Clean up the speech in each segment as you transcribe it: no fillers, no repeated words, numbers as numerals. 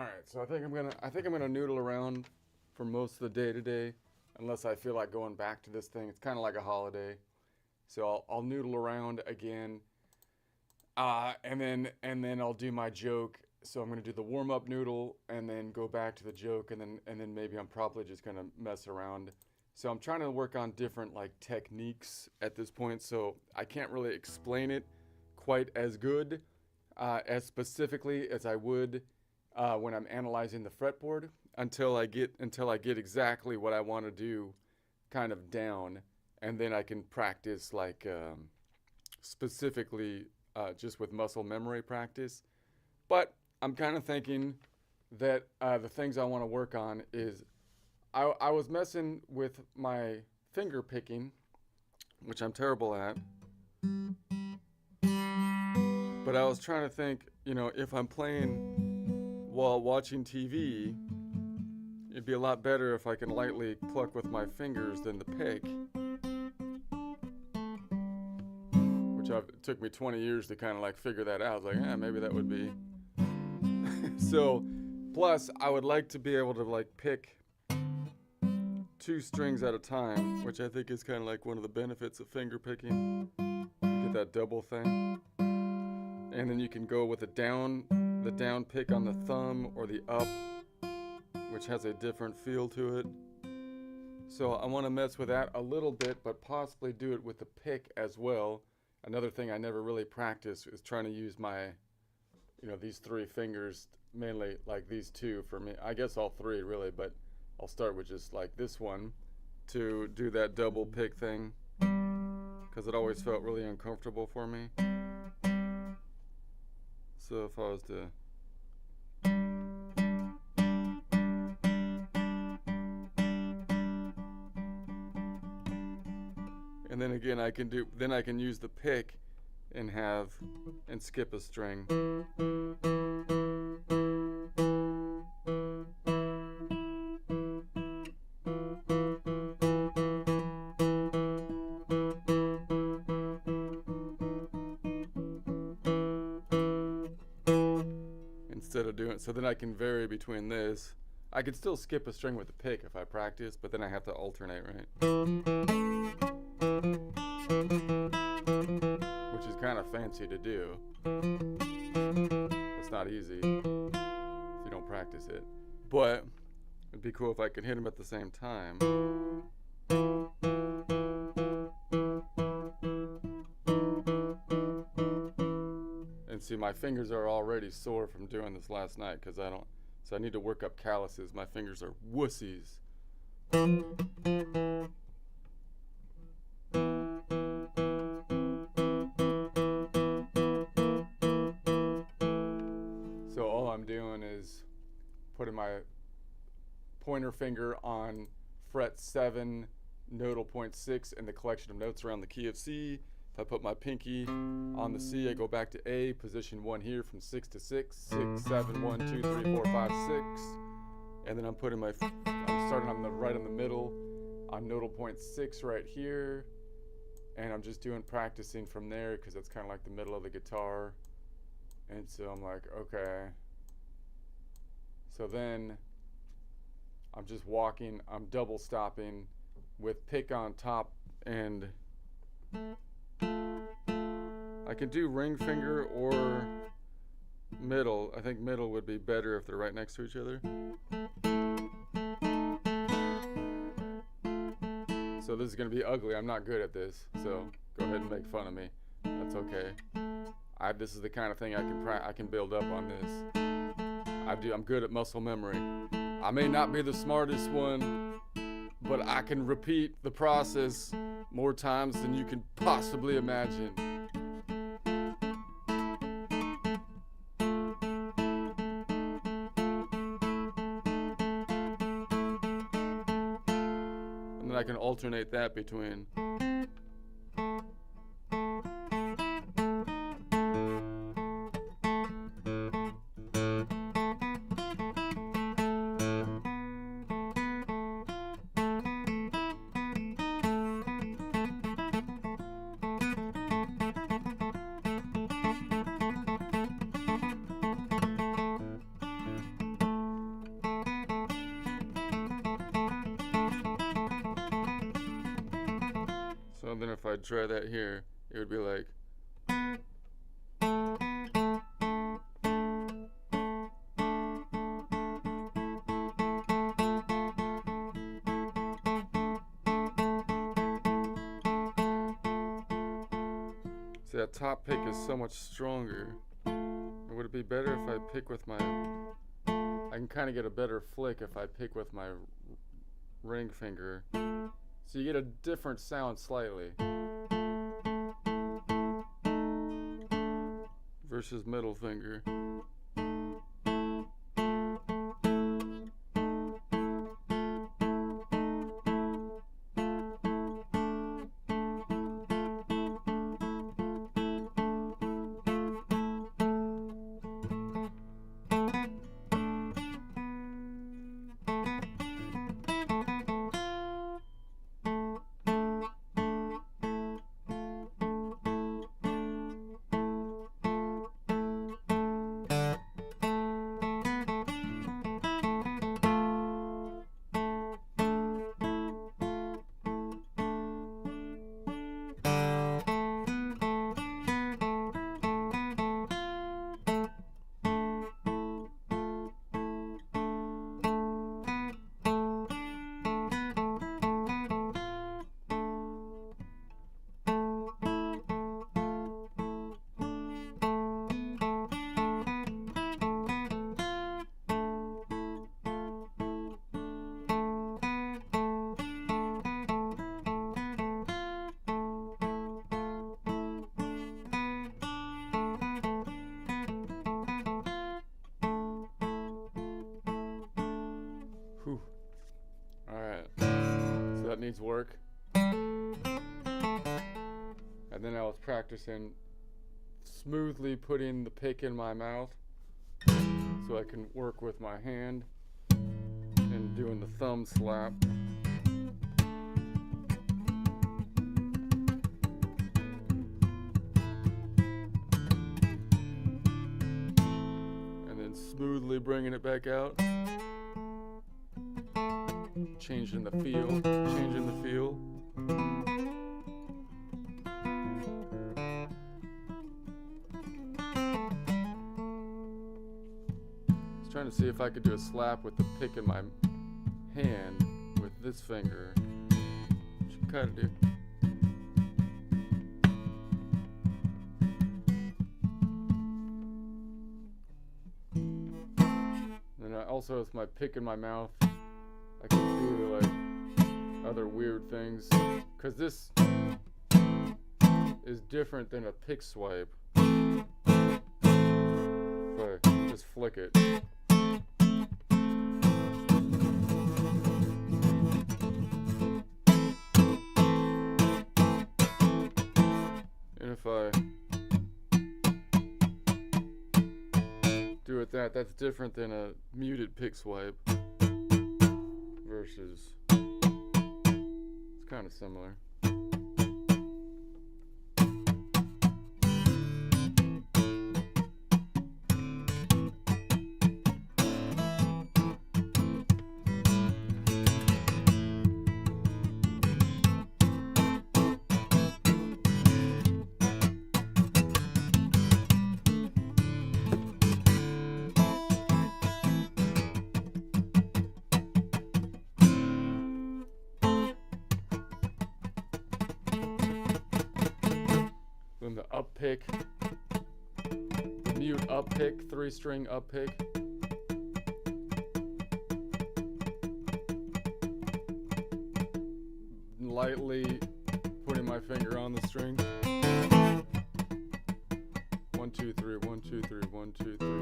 All right, so I think I'm gonna noodle around for most of the day today, unless I feel like going back to this thing. It's kind of like a holiday, so I'll noodle around again, and then I'll do my joke. So I'm gonna do the warm up noodle, and then go back to the joke, and then maybe I'm probably just gonna mess around. So I'm trying to work on different like techniques at this point, so I can't really explain it quite as good as specifically as I would when I'm analyzing the fretboard until I get exactly what I want to do kind of down, and then I can practice like specifically just with muscle memory practice. But I'm kind of thinking that the things I want to work on is I was messing with my finger picking, which I'm terrible at. But I was trying to think, if I'm playing while watching TV, it'd be a lot better if I can lightly pluck with my fingers than the pick. It took me 20 years to kind of like figure that out. I was like, maybe that would be. So, plus, I would like to be able to like pick two strings at a time, which I think is kind of like one of the benefits of finger picking. You get that double thing. And then you can go with the down pick on the thumb or the up, which has a different feel to it. So I want to mess with that a little bit, but possibly do it with the pick as well. Another thing I never really practiced is trying to use my, these three fingers, mainly like these two for me. I guess all three really, but I'll start with just like this one to do that double pick thing, because it always felt really uncomfortable for me. So if I was to and then again I can use the pick and skip a string. Instead of doing so then I can vary between this. I could still skip a string with the pick if I practice, but then I have to alternate, right? Which is kind of fancy to do. It's not easy if you don't practice it. But it'd be cool if I could hit them at the same time. And see, my fingers are already sore from doing this last night so I need to work up calluses. My fingers are wussies. So all I'm doing is putting my pointer finger on fret 7, nodal point 6 in the collection of notes around the key of C. If I put my pinky on the C, I go back to A, position 1 here from 6 to 6, 6, 7, 1, 2, 3, 4, 5, 6. And then I'm starting on the right in the middle on nodal point 6 right here. And I'm just practicing from there because that's kind of like the middle of the guitar. And so I'm like, okay. So then I'm just walking, I'm double stopping with pick on top, and I can do ring finger or middle. I think middle would be better if they're right next to each other. So this is going to be ugly. I'm not good at this, so go ahead and make fun of me. That's okay. This is the kind of thing I can build up on this. I'm good at muscle memory. I may not be the smartest one, but I can repeat the process more times than you can possibly imagine. And then I can alternate that between. So then if I try that here, it would be like. See, that top pick is so much stronger. Would it be better if I pick with my... I can kind of get a better flick if I pick with my ring finger. So you get a different sound slightly. Versus middle finger. Whew. Alright, so that needs work. And then I was practicing smoothly putting the pick in my mouth so I can work with my hand and doing the thumb slap. And then smoothly bringing it back out. Changing the feel, changing the feel. I was trying to see if I could do a slap with the pick in my hand with this finger, which you kind of do. And I also, with my pick in my mouth, I can do like other weird things, because this is different than a pick swipe. If I just flick it. And if I do it that's different than a muted pick swipe. Versus, it's kind of similar. Then the up pick, the mute up pick, 3-string up pick. Lightly putting my finger on the string. 1, 2, 3, 1, 2, 3, 1, 2, 3.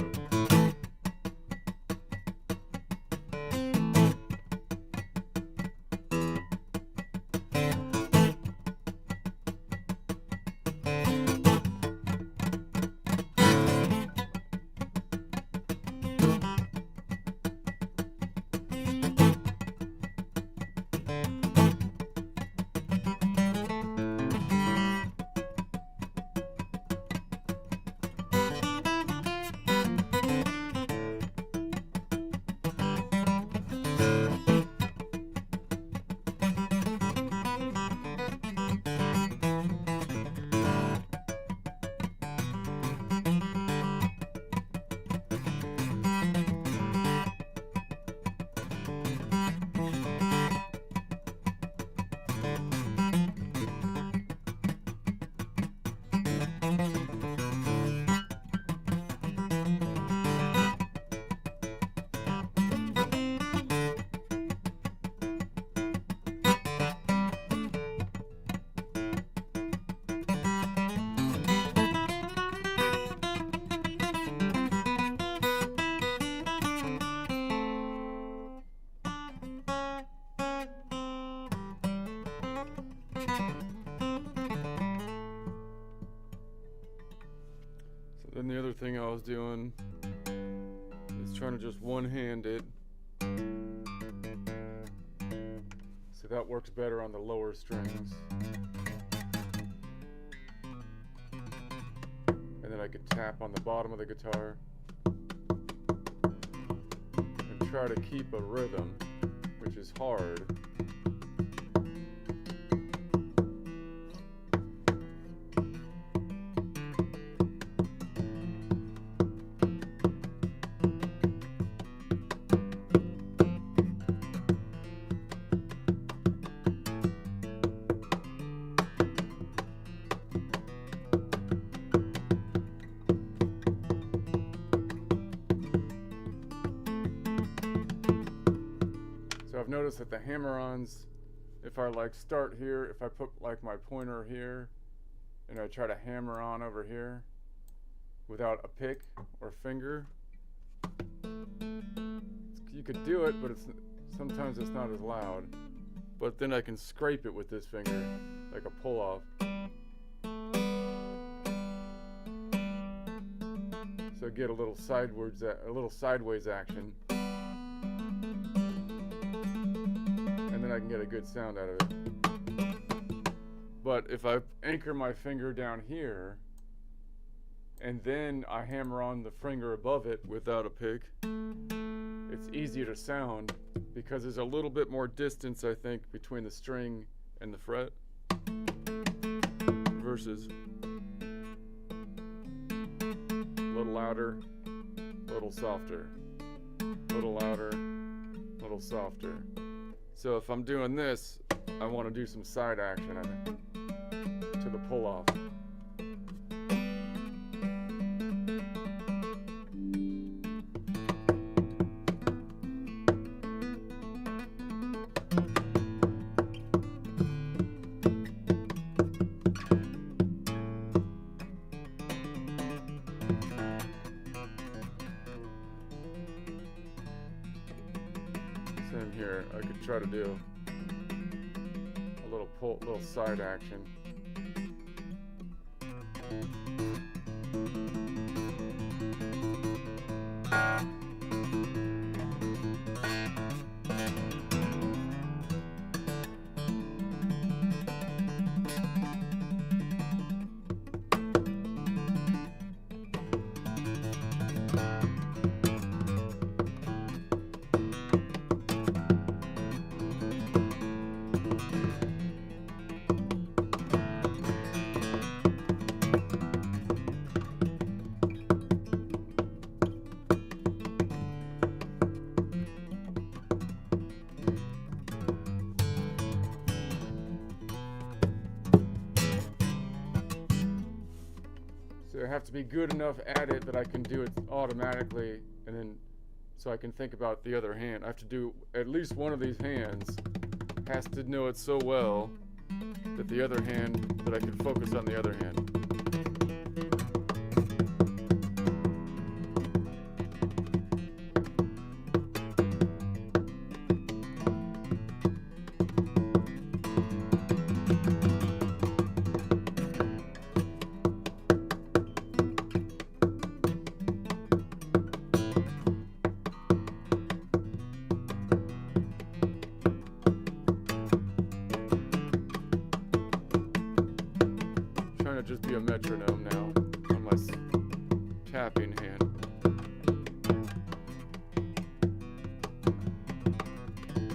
Then the other thing I was doing is trying to just one-hand it. So that works better on the lower strings. And then I can tap on the bottom of the guitar and try to keep a rhythm, which is hard. So I've noticed that the hammer-ons, if I like start here, if I put like my pointer here and I try to hammer on over here without a pick or finger, you could do it, but sometimes it's not as loud. But then I can scrape it with this finger, like a pull-off. So get a little sideways action. And then I can get a good sound out of it. But if I anchor my finger down here and then I hammer on the finger above it without a pick, it's easier to sound because there's a little bit more distance, I think, between the string and the fret versus a little louder, a little softer, a little louder, a little softer. So if I'm doing this, I want to do some side action to the pull-off. Same here. I could try to do a little side action. So I have to be good enough at it that I can do it automatically, and then so I can think about the other hand. I have to do at least one of these hands has to know it so well that the other hand, that I can focus on the other hand. Just be a metronome now on my tapping hand.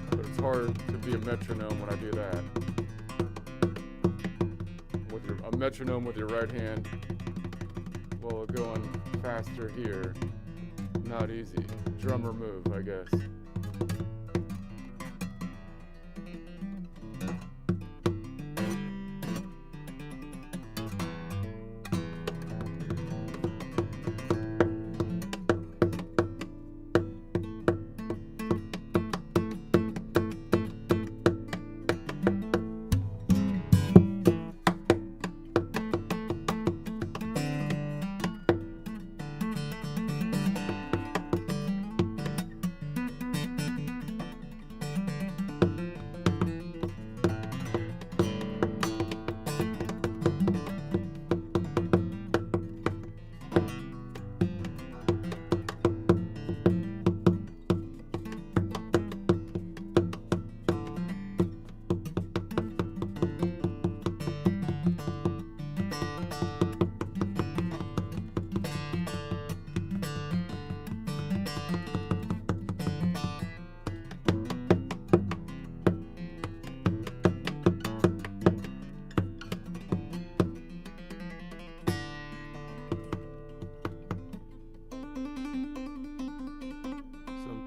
But it's hard to be a metronome when I do that. With a metronome with your right hand while going faster here, not easy. Drummer move, I guess.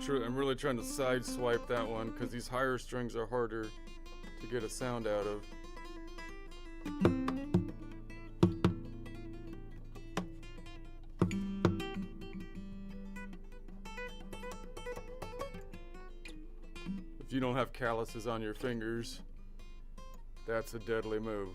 I'm really trying to side swipe that one because these higher strings are harder to get a sound out of. If you don't have calluses on your fingers, that's a deadly move.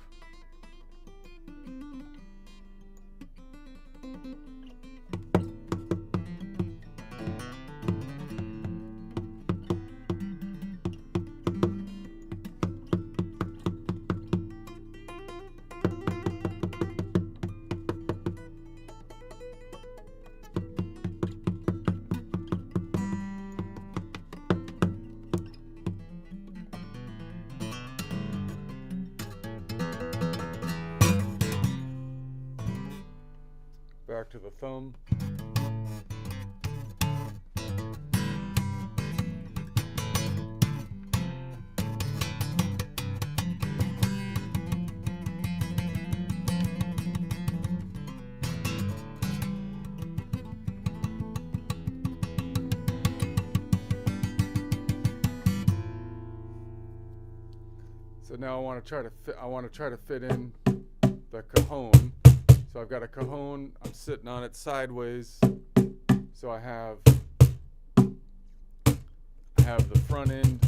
Back to the thumb. So now I want to try to fit in the cajon. So I've got a cajon, I'm sitting on it sideways. So I have the front end,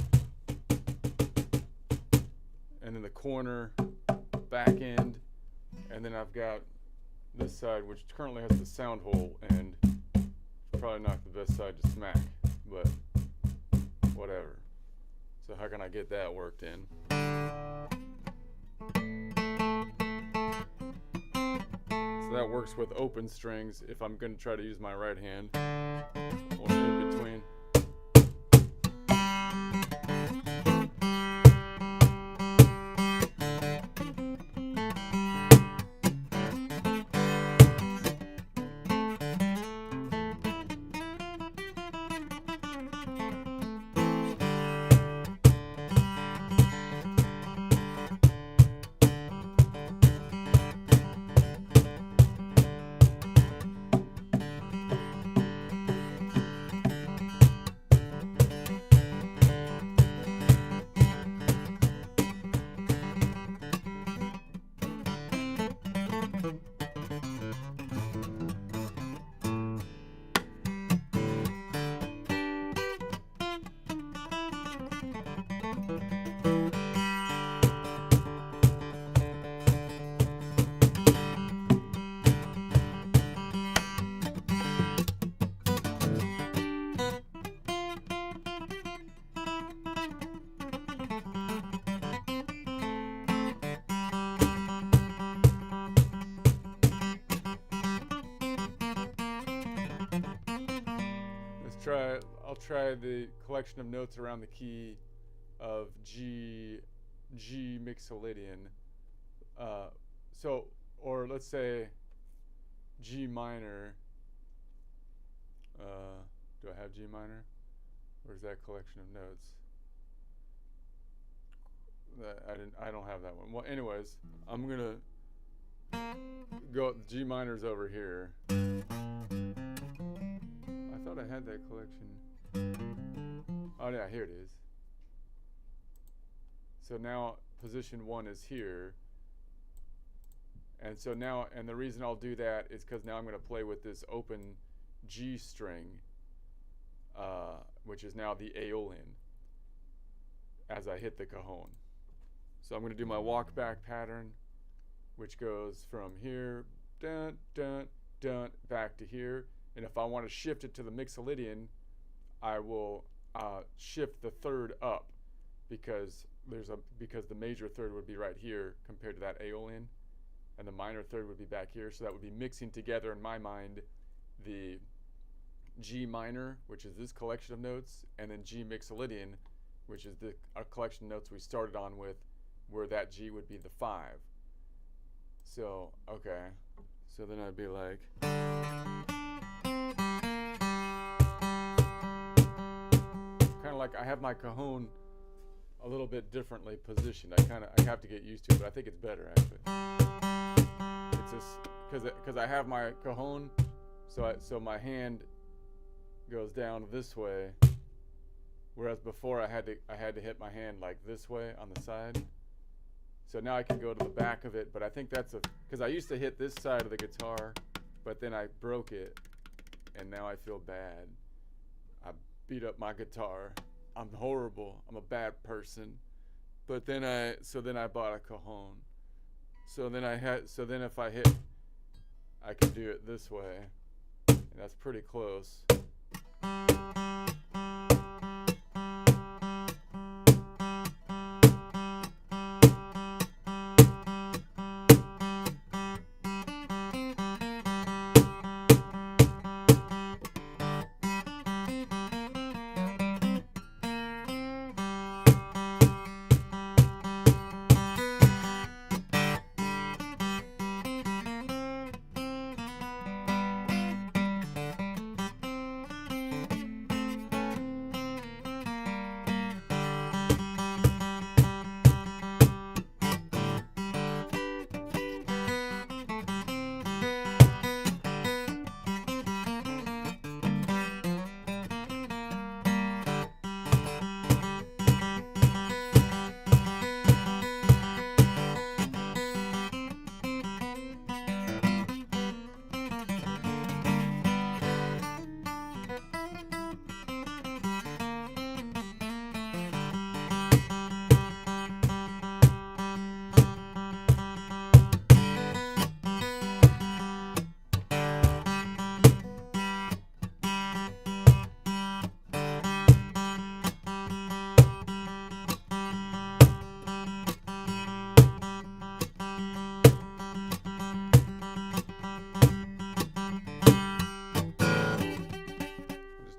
and then the corner, back end, and then I've got this side, which currently has the sound hole, and probably not the best side to smack, but whatever. So how can I get that worked in? So that works with open strings if I'm going to try to use my right hand or in between. I'll try the collection of notes around the key of G Mixolydian. Or let's say G minor. Do I have G minor? Where's that collection of notes? I don't have that one. Well, anyways, I'm gonna go. G minor's over here. I thought I had that collection. Oh yeah, here it is. So now position 1 is here. And so now, and the reason I'll do that is because now I'm going to play with this open G string, which is now the Aeolian, as I hit the cajon. So I'm going to do my walk back pattern, which goes from here, dun, dun, dun, back to here. And if I want to shift it to the Mixolydian, I will shift the third up because the major third would be right here compared to that Aeolian, and the minor third would be back here. So that would be mixing together in my mind the G minor, which is this collection of notes, and then G Mixolydian, which is a collection of notes we started on with, where that G would be the 5. So okay, so then I'd be like. Kind of like I have my cajon a little bit differently positioned. I have to get used to it, but I think it's better actually. It's just because I have my cajon, so my hand goes down this way, Whereas before I had to hit my hand like this way on the side. So now I can go to the back of it, but I think that's because I used to hit this side of the guitar, but then I broke it, and now I feel bad. I beat up my guitar. I'm horrible. I'm a bad person. But then I bought a cajon. So then if I hit, I can do it this way, and that's pretty close.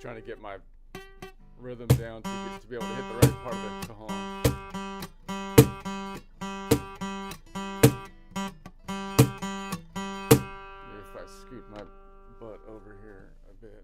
Trying to get my rhythm down to be able to hit the right part of the cajon. Maybe if I scoot my butt over here a bit.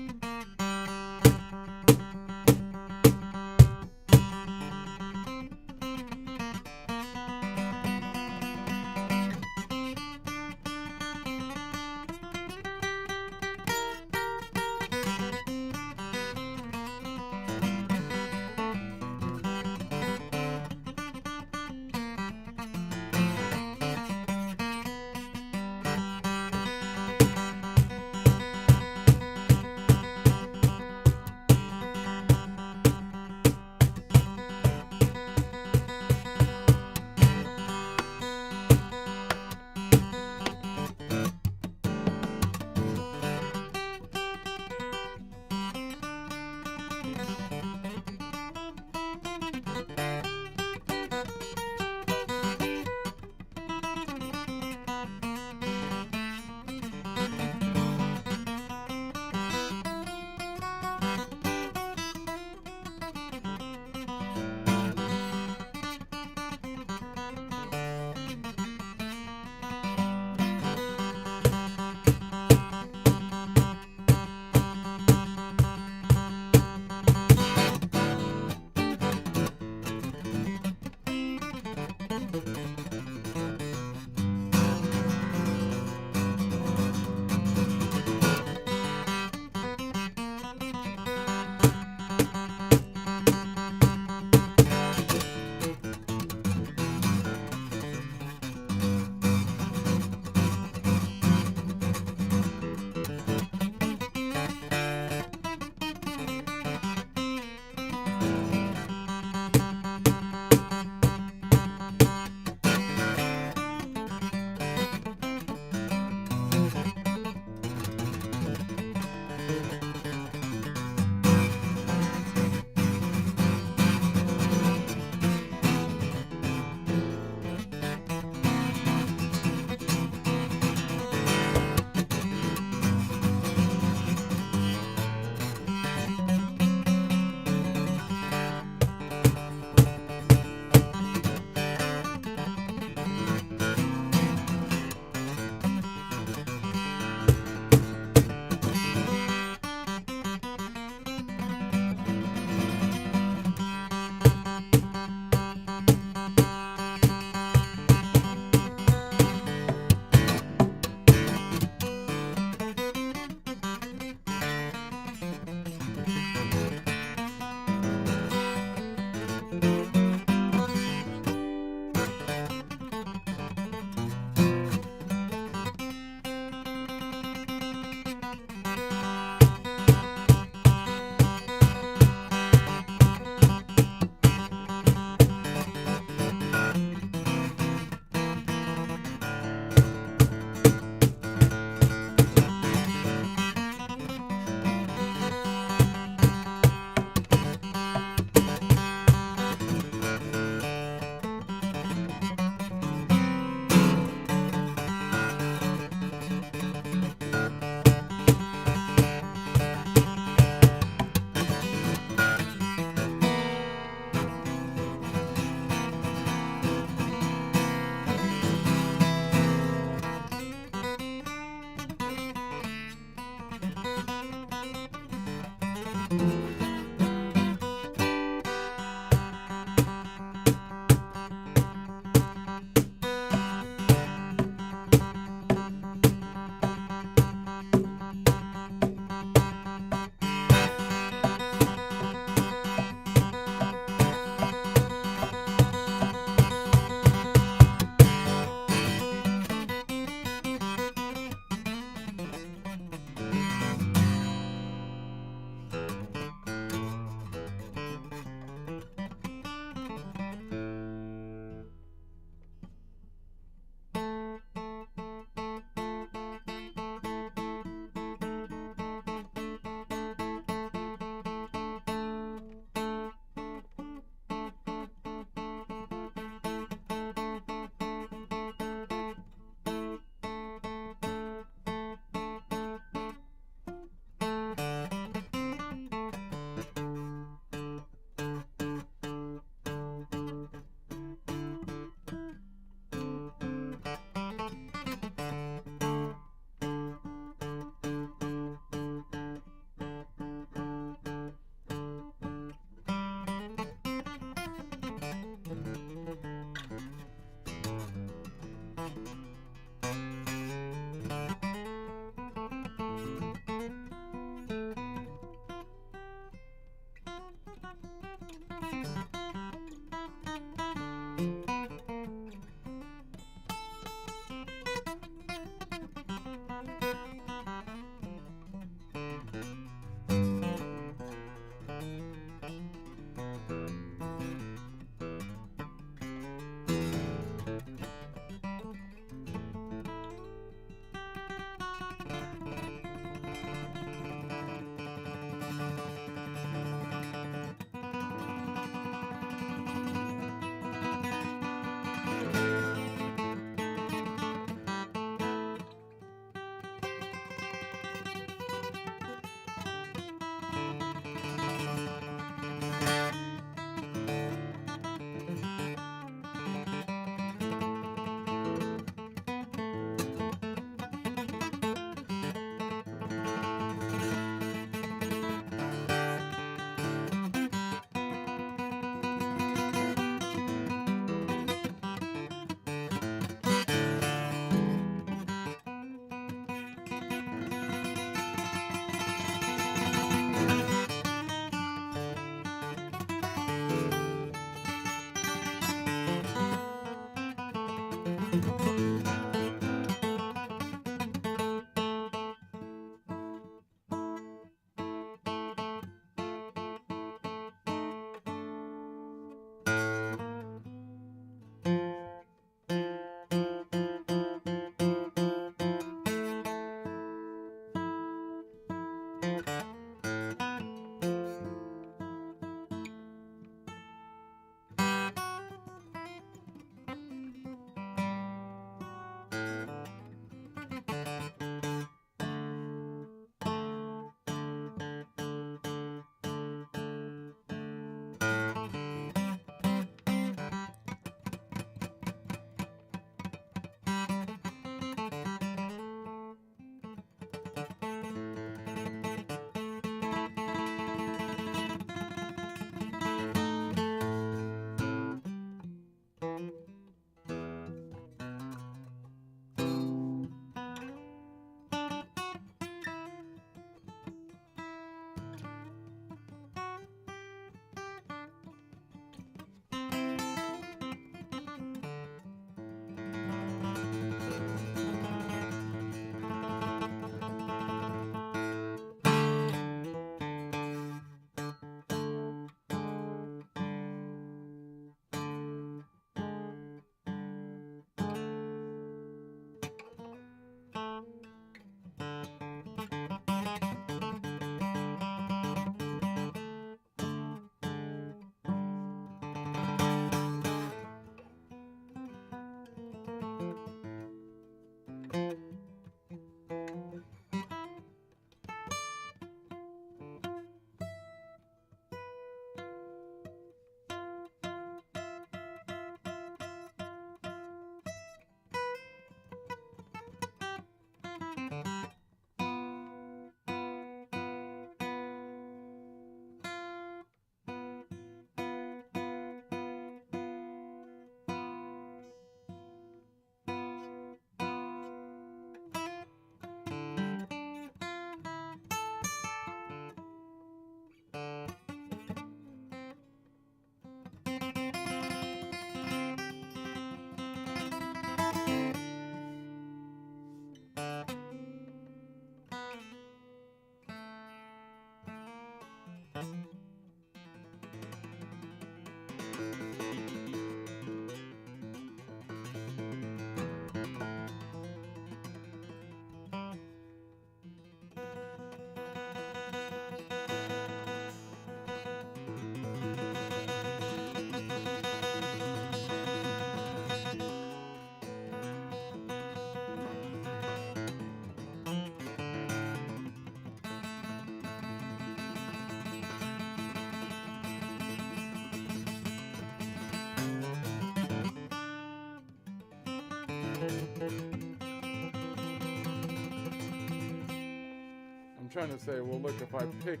trying to say, well, look, if I pick,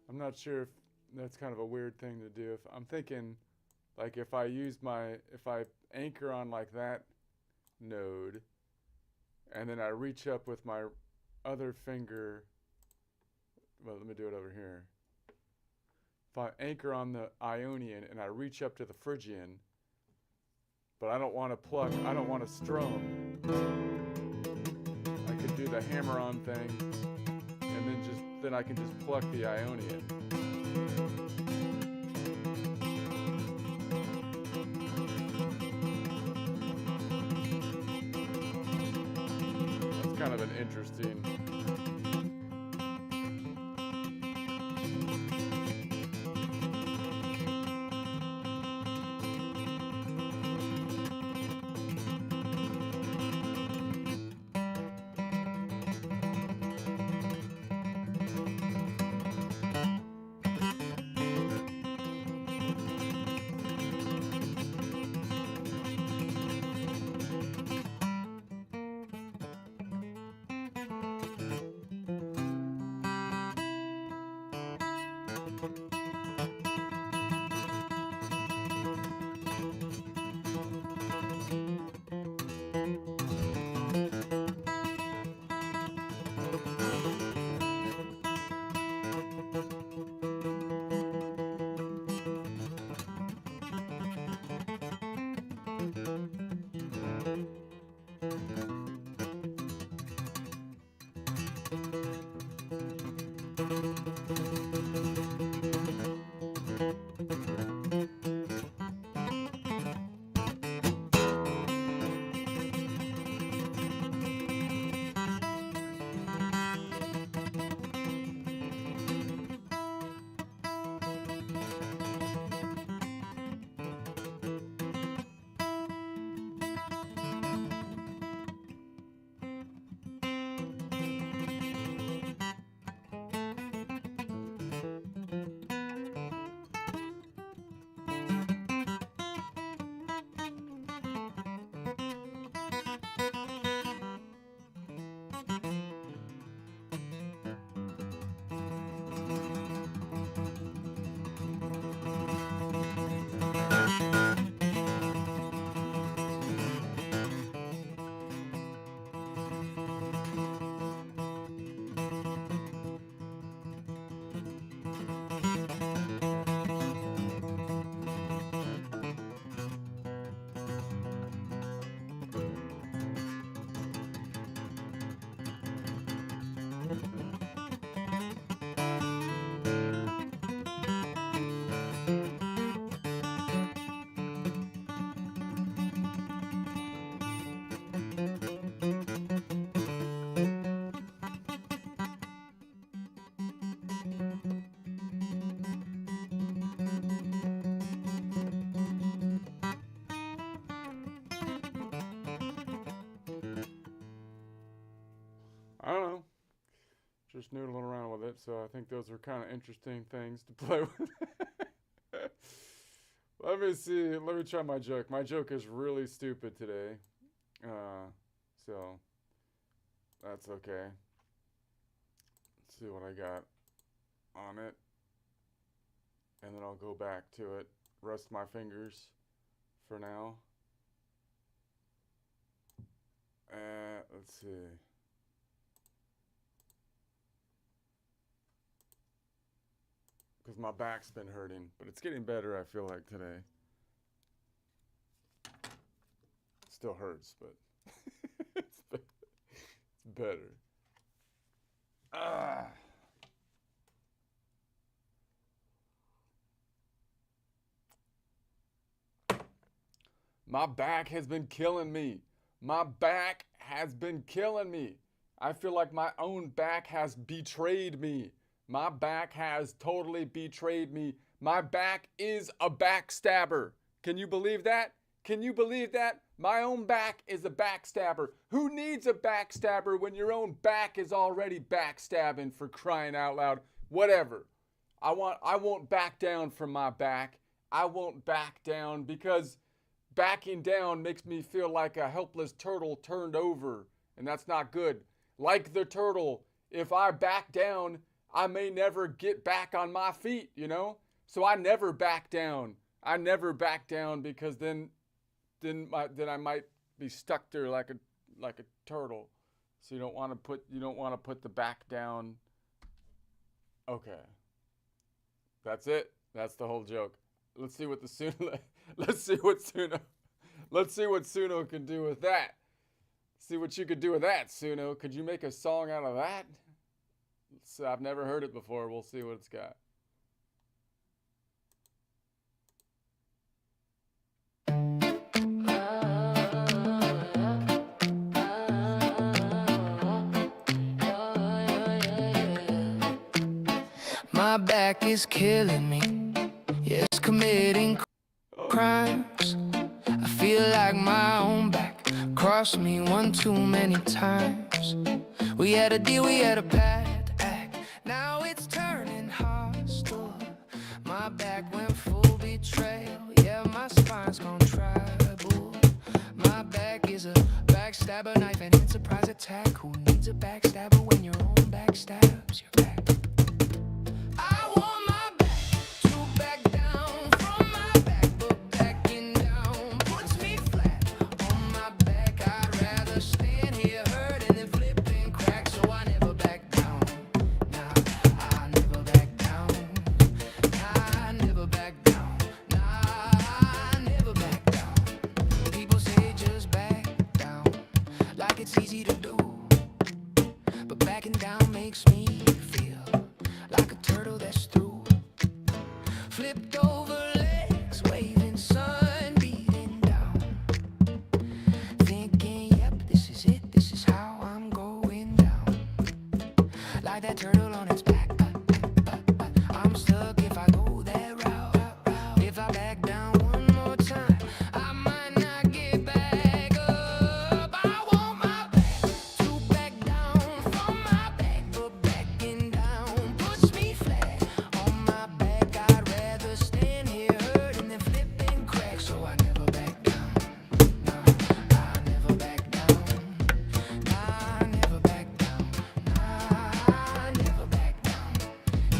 I'm not sure if that's kind of a weird thing to do. If I'm thinking, like, if I anchor on like that node, and then I reach up with my other finger, well, let me do it over here. If I anchor on the Ionian and I reach up to the Phrygian, but I don't want to pluck, I don't want to strum, I could do the hammer-on thing, and then I can just pluck the Ionian. That's kind of an interesting. I don't know. Just noodling around with it, so I think those are kind of interesting things to play with. Let me see. Let me try my joke. My joke is really stupid today. So that's okay. Let's see what I got on it. And then I'll go back to it. Rest my fingers for now. Let's see. Because my back's been hurting, but it's getting better, I feel like, today. Still hurts, but it's better. Ah. My back has been killing me. My back has been killing me. I feel like my own back has betrayed me. My back has totally betrayed me. My back is a backstabber. Can you believe that? Can you believe that? My own back is a backstabber. Who needs a backstabber when your own back is already backstabbing, for crying out loud? Whatever. I won't back down from my back. I won't back down, because backing down makes me feel like a helpless turtle turned over, and that's not good. Like the turtle if I back down, I may never get back on my feet, you know? So I never back down. I never back down because then I might be stuck there like a turtle. So you don't want to put the back down. Okay. That's it. That's the whole joke. Let's see what Suno can do with that. See what you could do with that, Suno. Could you make a song out of that? So I've never heard it before. We'll see what it's got. My back is killing me. Yes, committing crimes. I feel like my own back crossed me one too many times. We had a deal, we had a pact to act. Now it's turning hostile. My back went full betrayal. Yeah, my spine's gone tribal. My back is a backstabber, knife and hand surprise attack. Who needs a backstabber when your own back stabs your back? I want my back to back down from my back, but backing down puts me flat on my back. I'd rather stand here hurting than flipping cracks, so I never back down. Nah, I never back down. Nah, I never back down. Nah, I never back down. People say just back down, like it's easy to do, but backing down makes me feel like a turtle that's through. Flipped over legs, waving, sun beating down. Thinking, yep, this is it, this is how I'm going down. Like that turtle on its back. I'm stuck if I go that route. If I back down one more time, I might not get back up. I want my back to back down from my back, but backing down puts me flat on my back. I'd rather stand here hurting than flipping cracks, so I never back down. No, I never back down. I never back down. I never back down.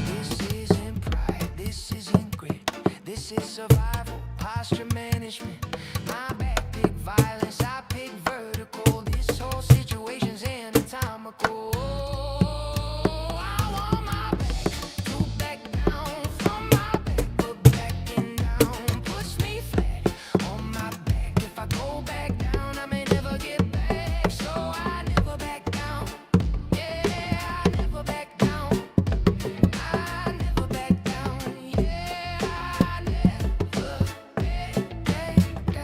This isn't pride, this isn't grit, this is survival, posture management. My back pick violence, I pick vertical. This whole situation's anatomical. I want my back to back down from my back, but backing down puts me flat on my back. If I go back down, I may never get back, so I never back down. Yeah, I never back down. I never back down. Yeah, I never back down.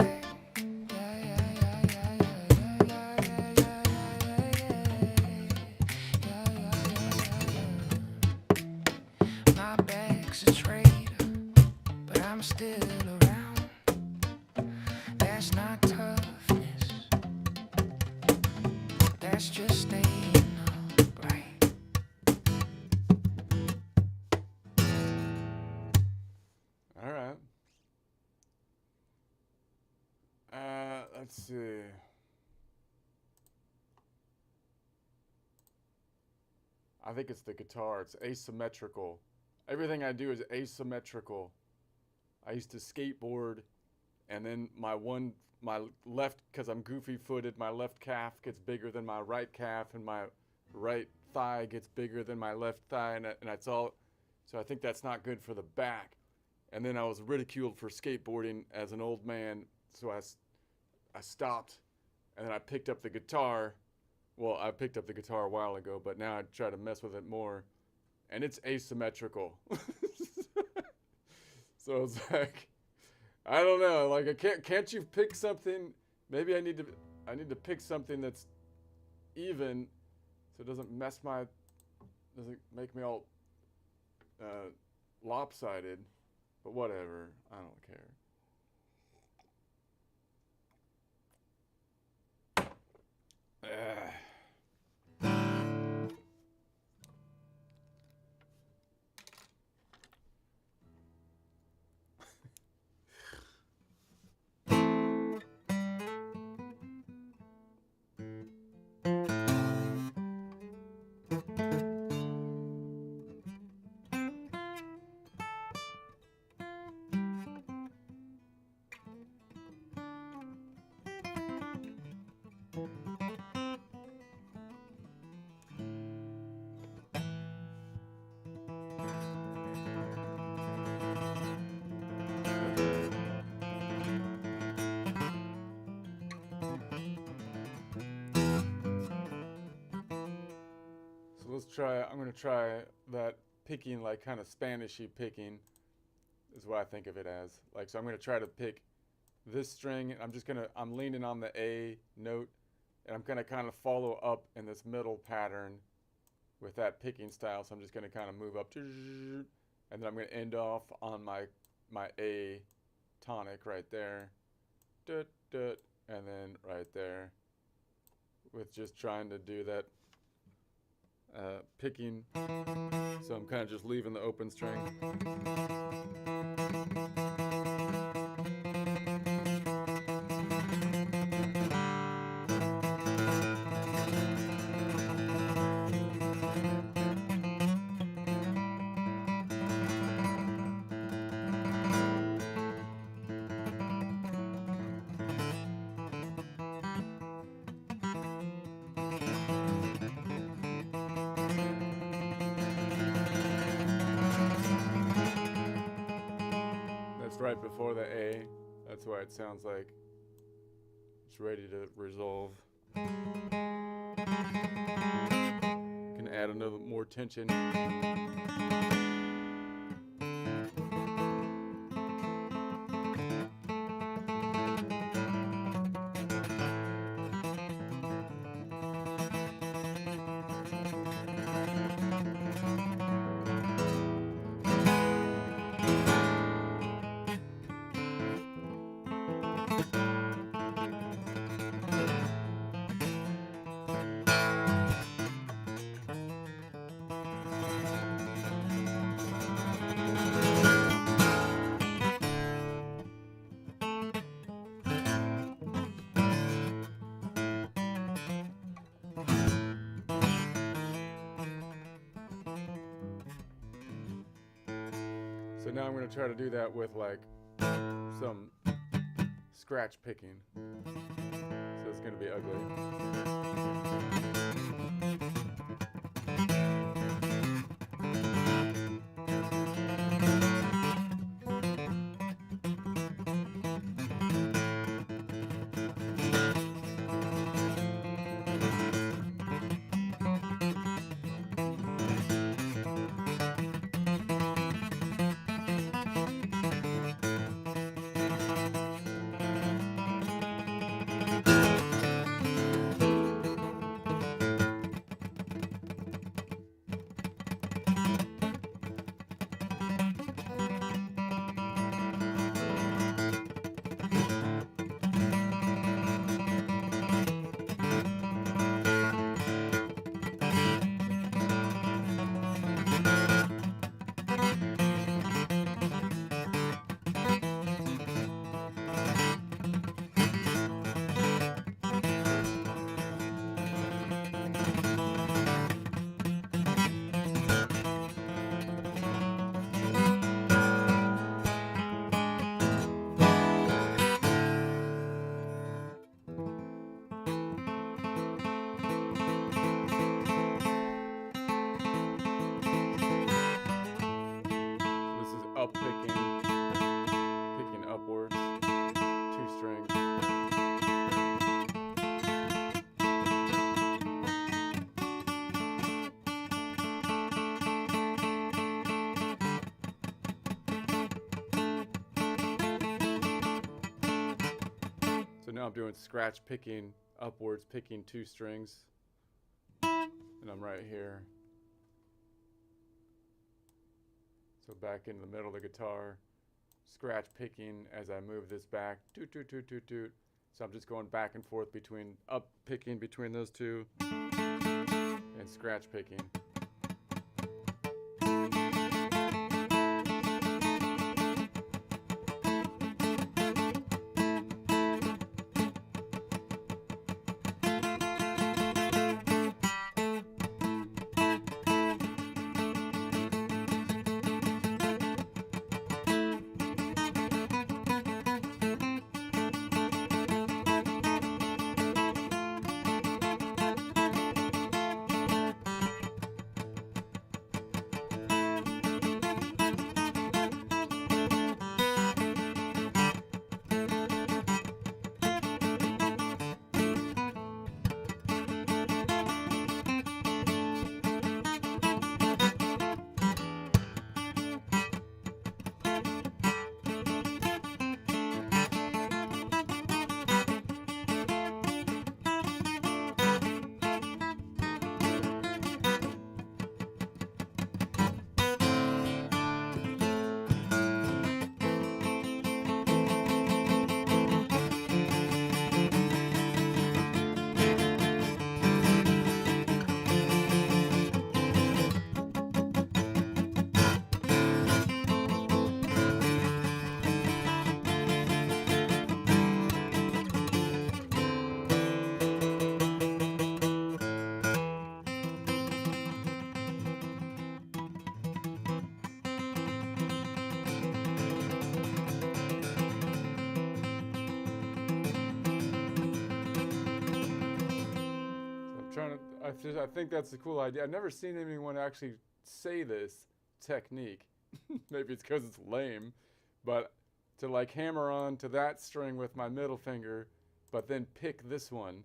My back's a traitor, but I'm still around. That's not toughness, that's just staying upright. All right. Let's see. I think it's the guitar. It's asymmetrical. Everything I do is asymmetrical. I used to skateboard, and then my left, because I'm goofy-footed, my left calf gets bigger than my right calf, and my right thigh gets bigger than my left thigh, and that's all. So I think that's not good for the back. And then I was ridiculed for skateboarding as an old man, so I stopped, and then I picked up the guitar. Well, I picked up the guitar a while ago, but now I try to mess with it more, and it's asymmetrical. So it's like, I don't know. Like, can't you pick something? Maybe I need to pick something that's even, so it doesn't make me all lopsided. But whatever, I don't care. I'm gonna try that picking, like kind of Spanishy picking is what I think of it as. Like, so I'm gonna try to pick this string, and I'm leaning on the A note, and I'm gonna kind of follow up in this middle pattern with that picking style. So I'm just gonna kind of move up, and then I'm gonna end off on my A tonic right there, and then right there, with just trying to do that picking. So I'm kind of just leaving the open string. Right before the A, that's why it sounds like it's ready to resolve. Can add another more tension. So now I'm going to try to do that with like some scratch picking. So it's going to be ugly. Up picking upwards, 2 strings. So now I'm doing scratch picking upwards, picking 2 strings, and I'm right here. So back in the middle of the guitar, scratch picking as I move this back, toot, toot, toot, toot, toot. So I'm just going back and forth between up picking between those two and scratch picking. I think that's a cool idea. I've never seen anyone actually say this technique. Maybe it's because it's lame, but to like hammer on to that string with my middle finger, but then pick this one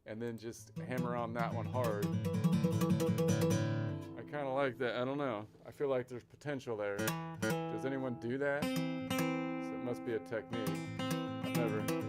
and then just hammer on that one hard. I kind of like that. I don't know. I feel like there's potential there. Does anyone do that? So it must be a technique. I've never seen it.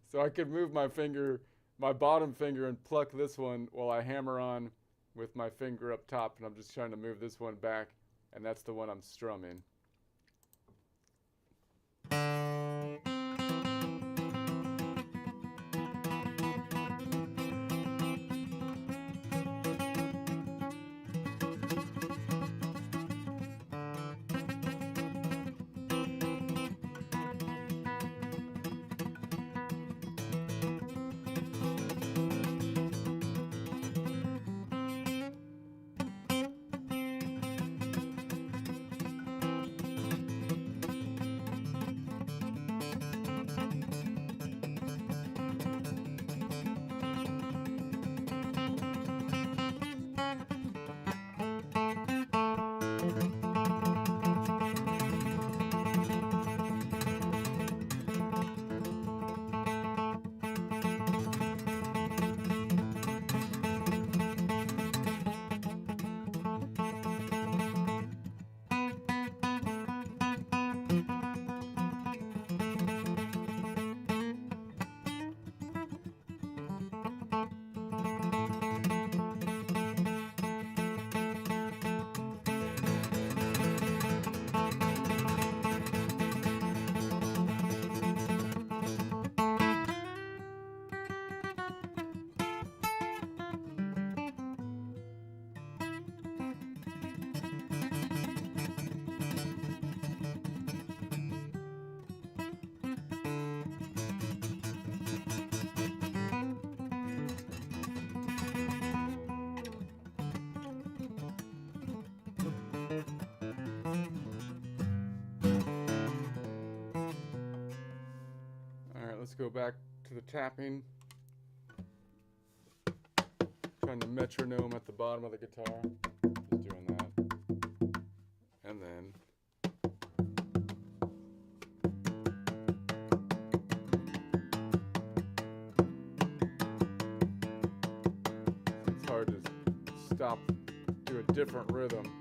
So I could move my finger, my bottom finger, and pluck this one while I hammer on with my finger up top, and I'm just trying to move this one back, and that's the one I'm strumming. Let's go back to the tapping. Trying to metronome at the bottom of the guitar. Just doing that. And then it's hard to stop, do a different rhythm.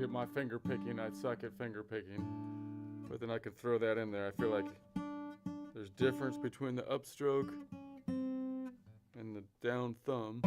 get my finger picking. I suck at finger picking, but then I could throw that in there. I feel like there's difference between the upstroke and the down thumb.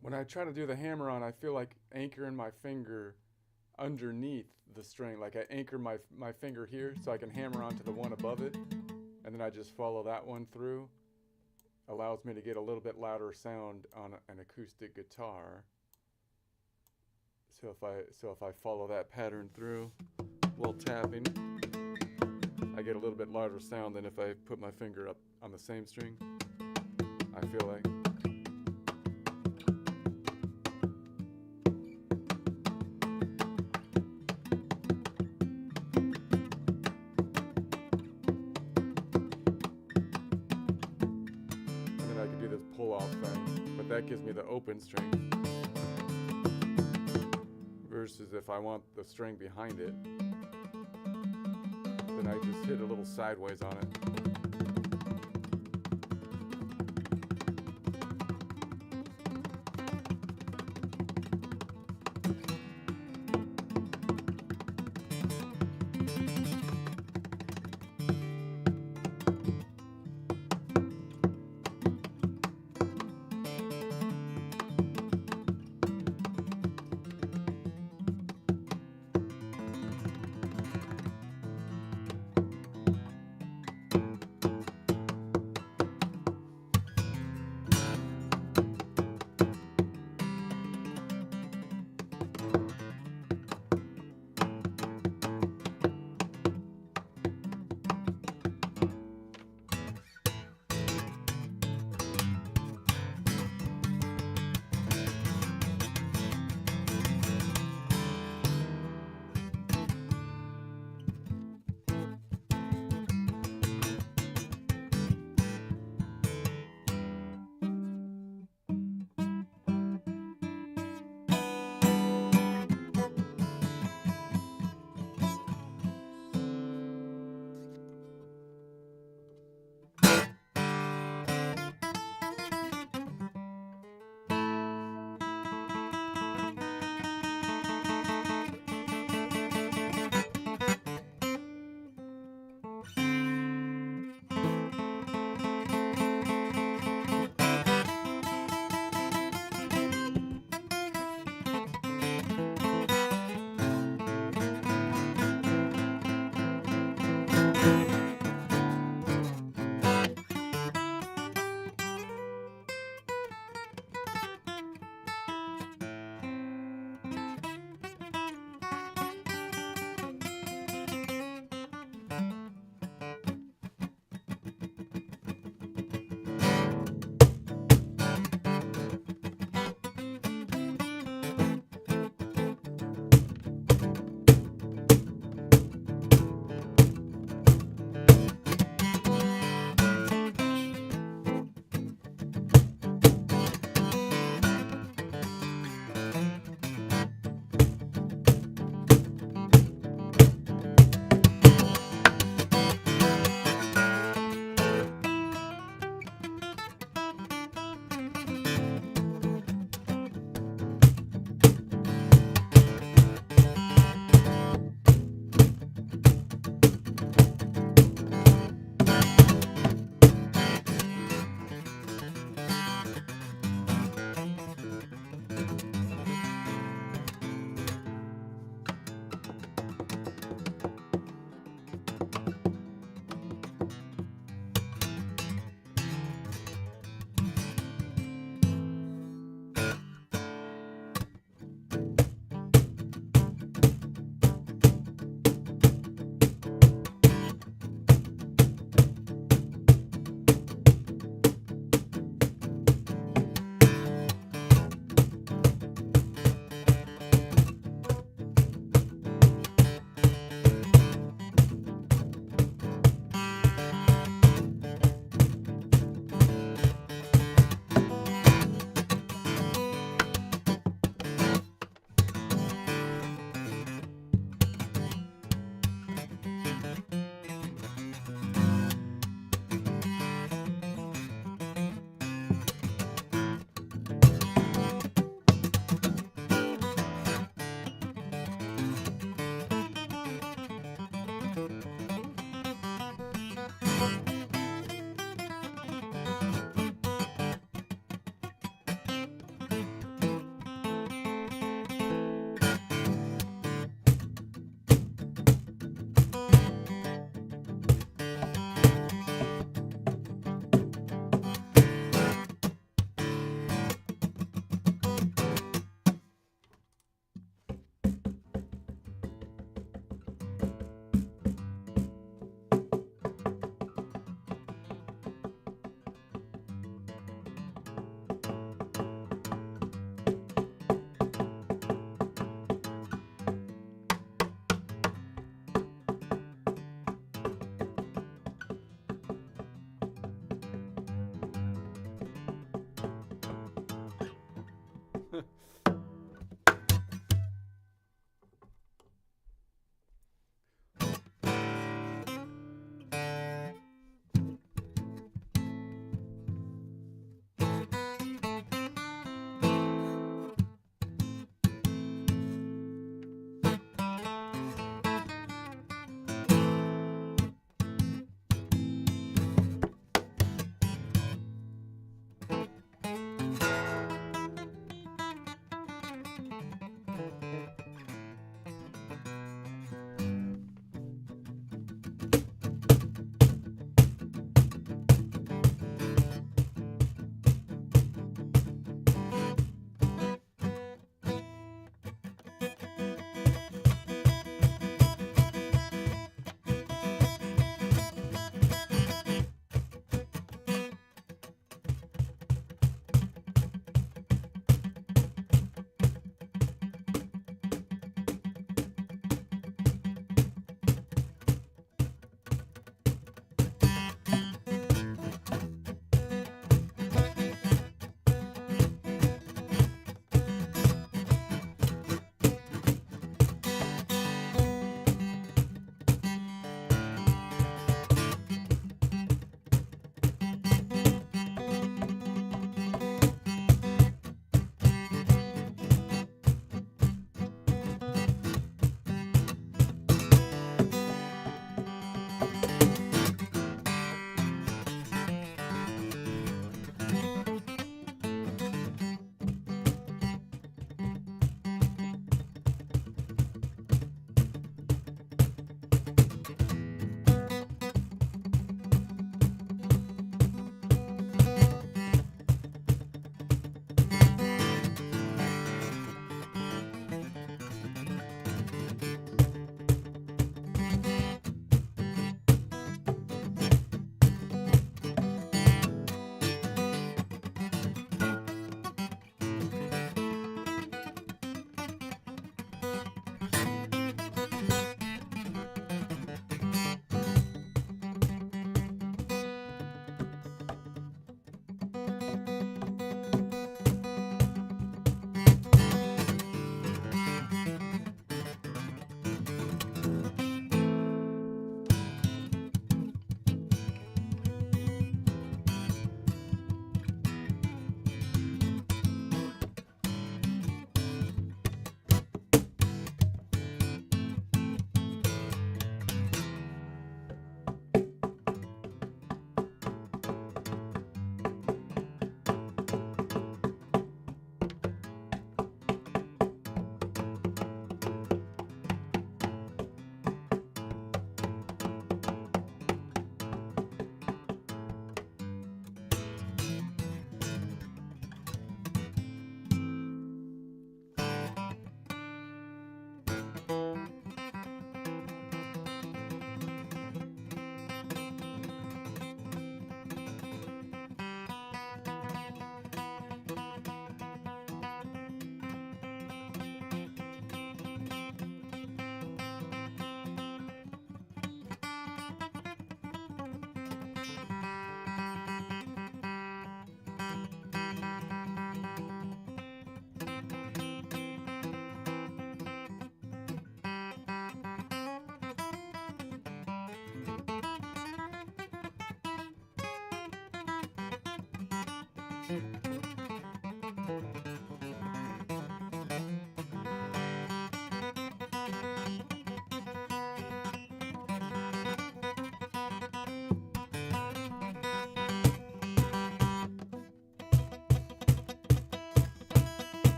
When I try to do the hammer on, I feel like anchoring my finger underneath the string. Like I anchor my finger here so I can hammer onto the one above it, and then I just follow that one through. Allows me to get a little bit louder sound on an acoustic guitar. So if I follow that pattern through while tapping, I get a little bit louder sound than if I put my finger up on the same string. I feel like. Pull off thing, but that gives me the open string versus if I want the string behind it, then I just hit a little sideways on it.